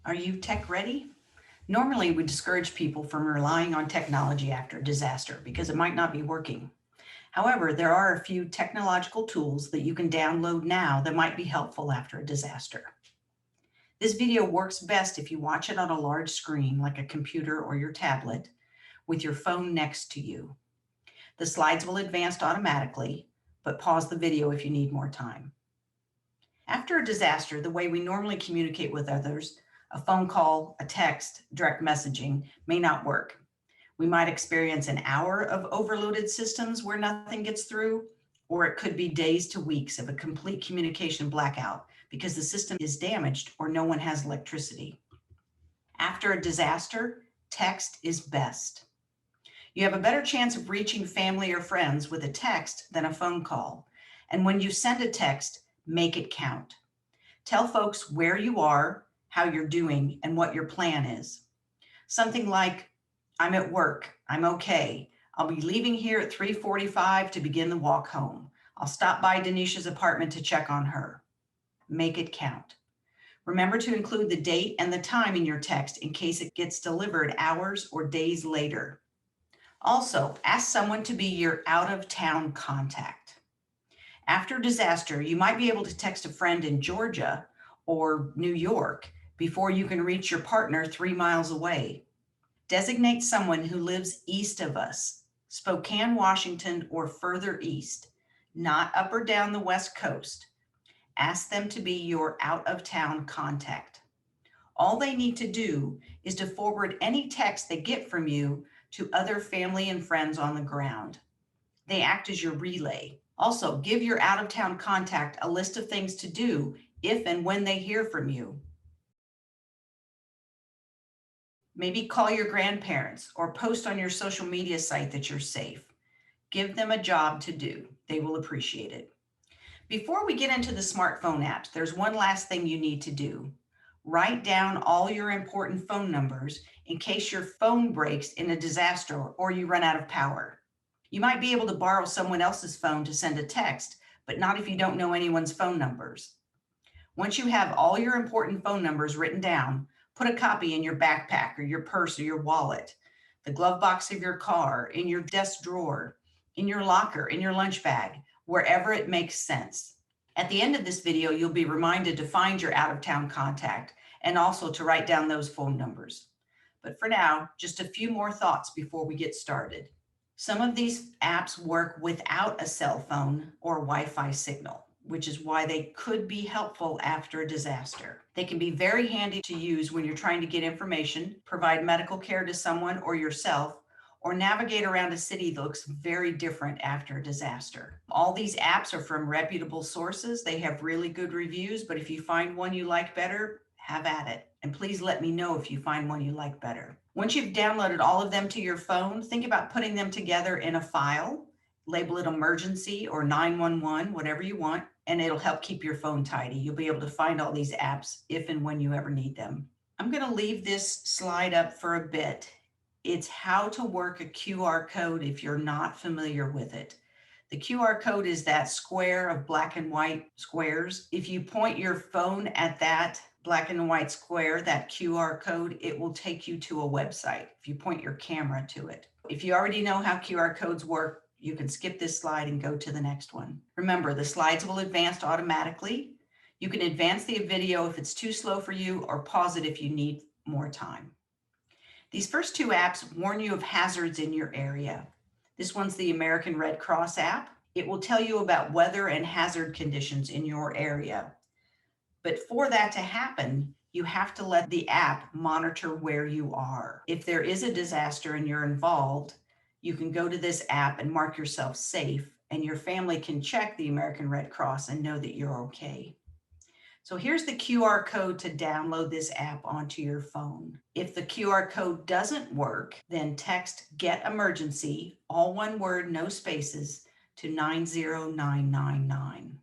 Are you tech ready? Normally, we discourage people from relying on technology after a disaster because it might not be working. However, there are a few technological tools that you can download now that might be helpful after a disaster. This video works best if you watch it on a large screen like a computer or your tablet with your phone next to you. The slides will advance automatically, but pause the video if you need more time. After a disaster, the way we normally communicate with others, a phone call, a text, direct messaging, may not work. We might experience an hour of overloaded systems where nothing gets through, or it could be days to weeks of a complete communication blackout because the system is damaged or no one has electricity. After a disaster, text is best. You have a better chance of reaching family or friends with a text than a phone call. And when you send a text, make it count. Tell folks where you are, how you're doing, and what your plan is. Something like, I'm at work, I'm okay. I'll be leaving here at 3:45 to begin the walk home. I'll stop by Denisha's apartment to check on her. Make it count. Remember to include the date and the time in your text in case it gets delivered hours or days later. Also, ask someone to be your out-of-town contact. After a disaster, you might be able to text a friend in Georgia or New York before you can reach your partner 3 miles away. Designate someone who lives east of us, Spokane, Washington, or further east, not up or down the West Coast. Ask them to be your out-of-town contact. All they need to do is to forward any text they get from you to other family and friends on the ground. They act as your relay. Also, give your out-of-town contact a list of things to do if and when they hear from you. Maybe call your grandparents or post on your social media site that you're safe. Give them a job to do. They will appreciate it. Before we get into the smartphone apps, there's one last thing you need to do. Write down all your important phone numbers in case your phone breaks in a disaster or you run out of power. You might be able to borrow someone else's phone to send a text, but not if you don't know anyone's phone numbers. Once you have all your important phone numbers written down, put a copy in your backpack or your purse or your wallet, the glove box of your car, in your desk drawer, in your locker, in your lunch bag, wherever it makes sense. At the end of this video, you'll be reminded to find your out-of-town contact and also to write down those phone numbers. But for now, just a few more thoughts before we get started. Some of these apps work without a cell phone or Wi-Fi signal, which is why they could be helpful after a disaster. They can be very handy to use when you're trying to get information, provide medical care to someone or yourself, or navigate around a city that looks very different after a disaster. All these apps are from reputable sources. They have really good reviews, but if you find one you like better, have at it. And please let me know if you find one you like better. Once you've downloaded all of them to your phone, think about putting them together in a file. Label it emergency or 911, whatever you want, and it'll help keep your phone tidy. You'll be able to find all these apps if and when you ever need them. I'm going to leave this slide up for a bit. It's how to work a QR code if you're not familiar with it. The QR code is that square of black and white squares. If you point your phone at that black and white square, that QR code, it will take you to a website if you point your camera to it. If you already know how QR codes work, you can skip this slide and go to the next one. Remember, the slides will advance automatically. You can advance the video if it's too slow for you or pause it if you need more time. These first two apps warn you of hazards in your area. This one's the American Red Cross app. It will tell you about weather and hazard conditions in your area. But for that to happen, you have to let the app monitor where you are. If there is a disaster and you're involved, you can go to this app and mark yourself safe, and your family can check the American Red Cross and know that you're okay. So here's the QR code to download this app onto your phone. If the QR code doesn't work, then text "Get Emergency," all one word, no spaces, to 90999.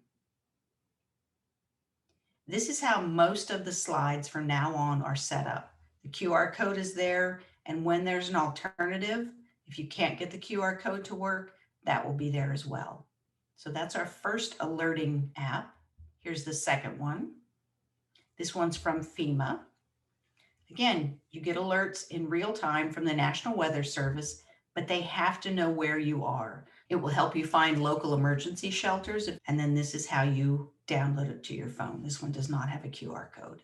This is how most of the slides from now on are set up. The QR code is there, and when there's an alternative, if you can't get the QR code to work, that will be there as well. So that's our first alerting app. Here's the second one. This one's from FEMA. Again, you get alerts in real time from the National Weather Service, but they have to know where you are. It will help you find local emergency shelters, and then this is how you download it to your phone. This one does not have a QR code.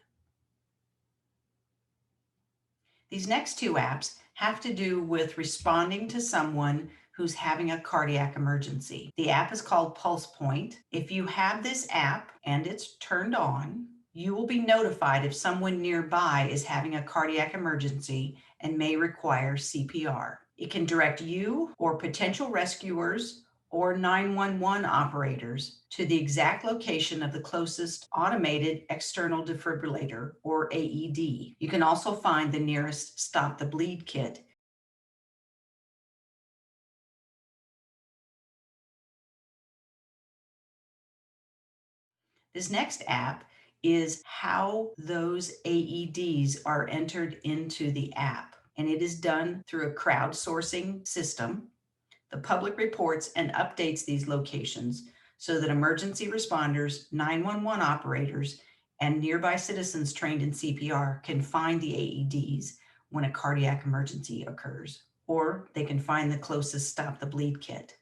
These next two apps have to do with responding to someone who's having a cardiac emergency. The app is called Pulse Point. If you have this app and it's turned on, you will be notified if someone nearby is having a cardiac emergency and may require CPR. It can direct you or potential rescuers or 911 operators to the exact location of the closest automated external defibrillator, or AED. You can also find the nearest Stop the Bleed kit. This next app is how those AEDs are entered into the app, and it is done through a crowdsourcing system. The public reports and updates these locations so that emergency responders, 911 operators, and nearby citizens trained in CPR can find the AEDs when a cardiac emergency occurs, or they can find the closest Stop the Bleed kit.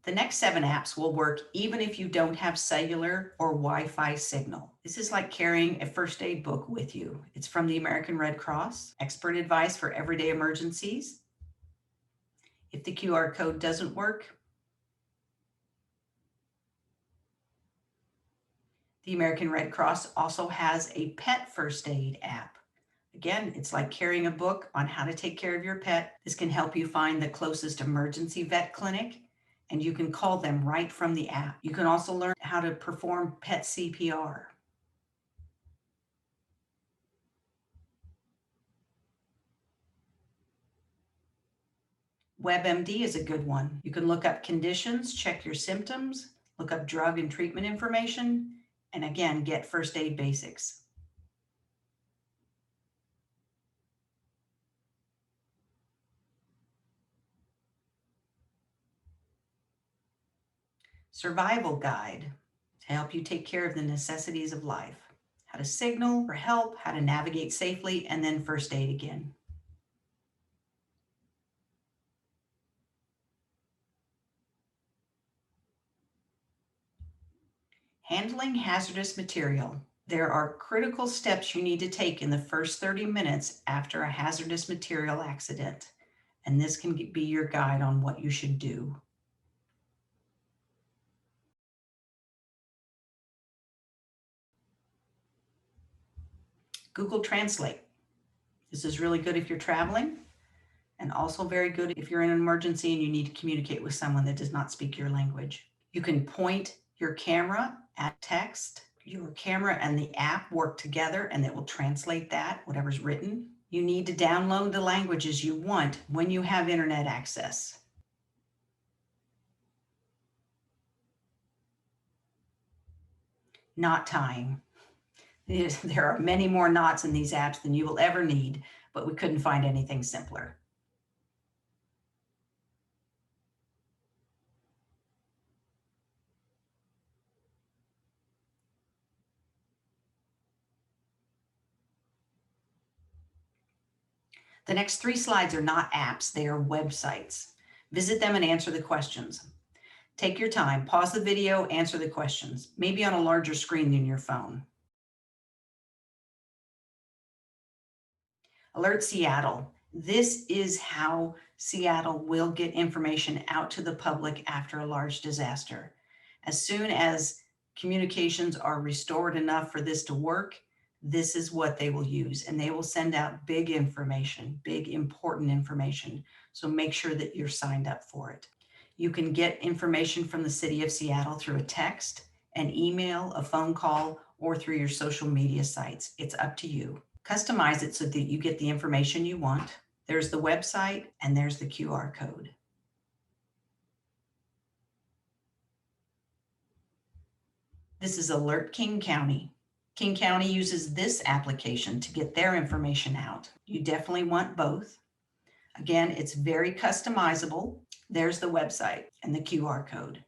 The next 7 apps will work even if you don't have cellular or Wi-Fi signal. This is like carrying a first aid book with you. It's from the American Red Cross, expert advice for everyday emergencies. If the QR code doesn't work, the American Red Cross also has a pet first aid app. Again, it's like carrying a book on how to take care of your pet. This can help you find the closest emergency vet clinic, and you can call them right from the app. You can also learn how to perform pet CPR. WebMD is a good one. You can look up conditions, check your symptoms, look up drug and treatment information, and again, get first aid basics. Survival Guide to help you take care of the necessities of life. How to signal for help, how to navigate safely, and then first aid again. Handling hazardous material. There are critical steps you need to take in the first 30 minutes after a hazardous material accident, and this can be your guide on what you should do. Google Translate. This is really good if you're traveling, and also very good if you're in an emergency and you need to communicate with someone that does not speak your language. You can point your camera at text. Your camera and the app work together and it will translate that, whatever's written. You need to download the languages you want when you have internet access. Knot tying. There are many more knots in these apps than you will ever need, but we couldn't find anything simpler. The next 3 slides are not apps, they are websites. Visit them and answer the questions. Take your time, pause the video, answer the questions, maybe on a larger screen than your phone. Alert Seattle. This is how Seattle will get information out to the public after a large disaster. As soon as communications are restored enough for this to work, this is what they will use, and they will send out big information, big important information. So make sure that you're signed up for it. You can get information from the city of Seattle through a text, an email, a phone call, or through your social media sites. It's up to you. Customize it so that you get the information you want. There's the website and there's the QR code. This is Alert King County. King County uses this application to get their information out. You definitely want both. Again, it's very customizable. There's the website and the QR code.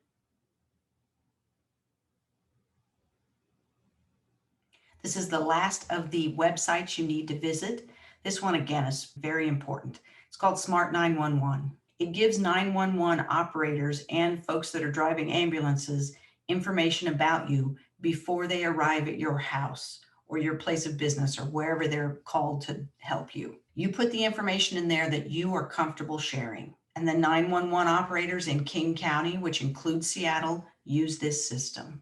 This is the last of the websites you need to visit. This one, again, is very important. It's called Smart 911. It gives 911 operators and folks that are driving ambulances information about you before they arrive at your house or your place of business or wherever they're called to help you. You put the information in there that you are comfortable sharing. And the 911 operators in King County, which includes Seattle, use this system.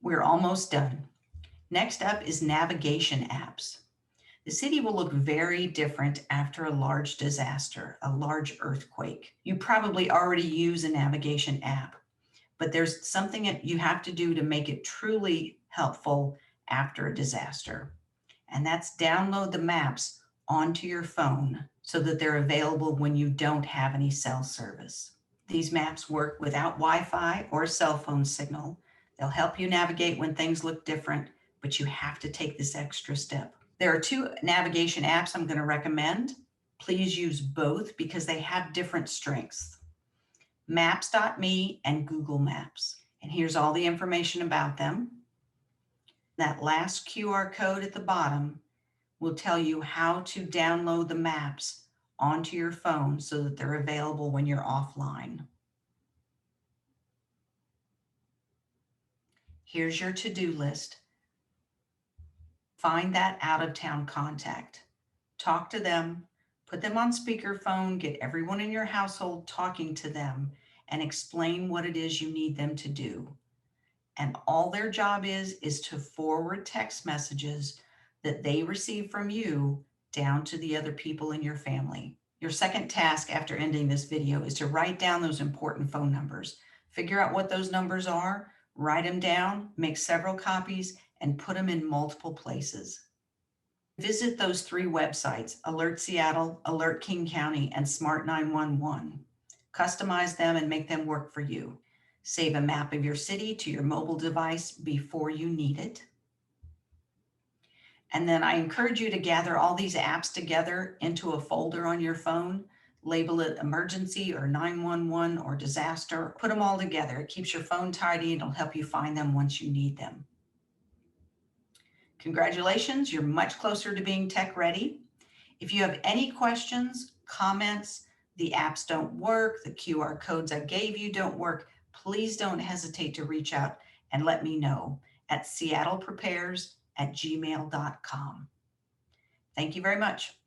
We're almost done. Next up is navigation apps. The city will look very different after a large disaster, a large earthquake. You probably already use a navigation app, but there's something that you have to do to make it truly helpful after a disaster. And that's download the maps onto your phone so that they're available when you don't have any cell service. These maps work without Wi-Fi or cell phone signal. They'll help you navigate when things look different, but you have to take this extra step. There are 2 navigation apps I'm going to recommend. Please use both because they have different strengths. Maps.me and Google Maps. And here's all the information about them. That last QR code at the bottom will tell you how to download the maps onto your phone so that they're available when you're offline. Here's your to-do list. Find that out-of-town contact. Talk to them, put them on speakerphone, get everyone in your household talking to them, and explain what it is you need them to do. And all their job is to forward text messages that they receive from you down to the other people in your family. Your second task after ending this video is to write down those important phone numbers. Figure out what those numbers are, write them down, make several copies, and put them in multiple places. Visit those 3 websites, Alert Seattle, Alert King County, and Smart 911. Customize them and make them work for you. Save a map of your city to your mobile device before you need it. And then I encourage you to gather all these apps together into a folder on your phone, label it emergency or 911 or disaster, put them all together. It keeps your phone tidy and it'll help you find them once you need them. Congratulations, you're much closer to being tech ready. If you have any questions, comments, the apps don't work, the QR codes I gave you don't work, please don't hesitate to reach out and let me know at seattleprepares@gmail.com. Thank you very much.